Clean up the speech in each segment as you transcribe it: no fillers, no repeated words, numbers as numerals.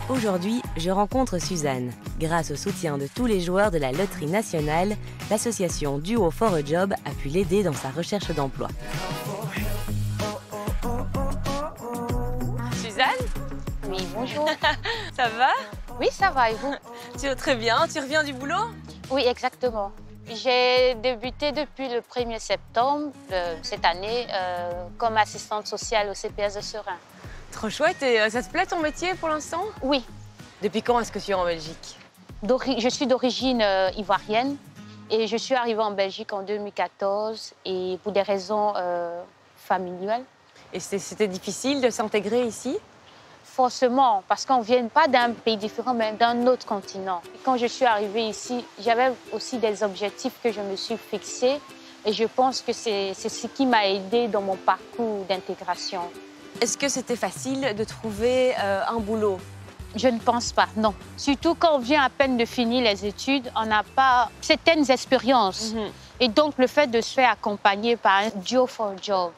Aujourd'hui, je rencontre Suzanne. Grâce au soutien de tous les joueurs de la Loterie nationale, l'association Duo for a Job a pu l'aider dans sa recherche d'emploi. Suzanne? Oui, bonjour. Ça va? Oui, ça va, et vous? Tu vas très bien. Tu reviens du boulot? Oui, exactement. J'ai débuté depuis le 1er septembre cette année comme assistante sociale au CPS de Seraing. Trop chouette. Et ça te plaît ton métier pour l'instant? Oui. Depuis quand est-ce que tu es en Belgique? Je suis d'origine ivoirienne et je suis arrivée en Belgique en 2014 et pour des raisons familiales. Et c'était difficile de s'intégrer ici? Forcément, parce qu'on ne vient pas d'un pays différent, mais d'un autre continent. Et quand je suis arrivée ici, j'avais aussi des objectifs que je me suis fixés. Et je pense que c'est ce qui m'a aidée dans mon parcours d'intégration. Est-ce que c'était facile de trouver un boulot? Je ne pense pas, non. Surtout quand on vient à peine de finir les études, on n'a pas certaines expériences. Et donc, le fait de se faire accompagner par un Duo for a Job,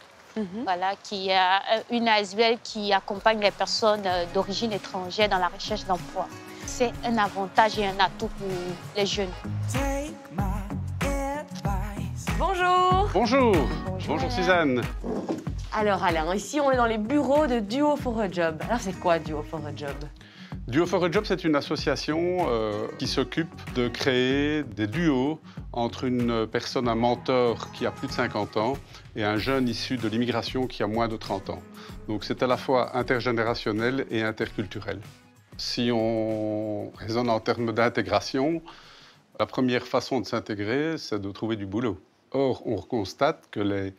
voilà, qui a une ASBL qui accompagne les personnes d'origine étrangère dans la recherche d'emploi. C'est un avantage et un atout pour les jeunes. Bonjour. Bonjour. Bonjour Suzanne. Alors Alain, ici on est dans les bureaux de Duo for a Job. Alors c'est quoi Duo for a Job? Duo for a Job, c'est une association qui s'occupe de créer des duos entre une personne, un mentor qui a plus de 50 ans et un jeune issu de l'immigration qui a moins de 30 ans. Donc c'est à la fois intergénérationnel et interculturel. Si on raisonne en termes d'intégration, la première façon de s'intégrer, c'est de trouver du boulot. Or, on constate que les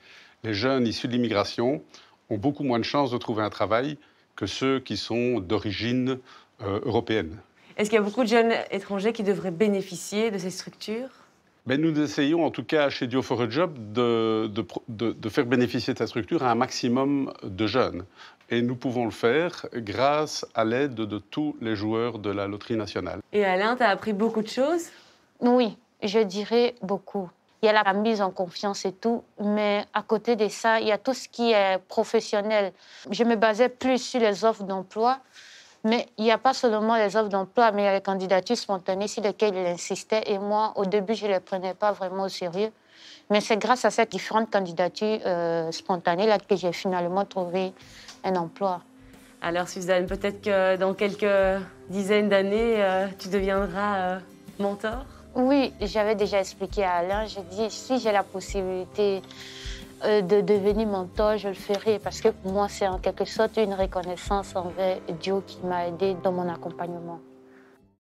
jeunes issus de l'immigration ont beaucoup moins de chances de trouver un travail que ceux qui sont d'origine européenne. Est-ce qu'il y a beaucoup de jeunes étrangers qui devraient bénéficier de ces structures? Nous essayons, en tout cas chez Duo for a Job, de faire bénéficier de cette structure à un maximum de jeunes. Et nous pouvons le faire grâce à l'aide de tous les joueurs de la Loterie nationale. Et Alain, tu as appris beaucoup de choses? Oui, je dirais beaucoup. Il y a la mise en confiance et tout, mais à côté de ça, il y a tout ce qui est professionnel. Je me basais plus sur les offres d'emploi, mais il n'y a pas seulement les offres d'emploi, mais il y a les candidatures spontanées sur lesquelles il insistait. Et moi, au début, je ne les prenais pas vraiment au sérieux. Mais c'est grâce à ces différentes candidatures spontanées-là que j'ai finalement trouvé un emploi. Alors Suzanne, peut-être que dans quelques dizaines d'années, tu deviendras mentor? Oui, j'avais déjà expliqué à Alain, j'ai dit si j'ai la possibilité de devenir mentor, je le ferai parce que pour moi, c'est en quelque sorte une reconnaissance envers Dieu qui m'a aidé dans mon accompagnement.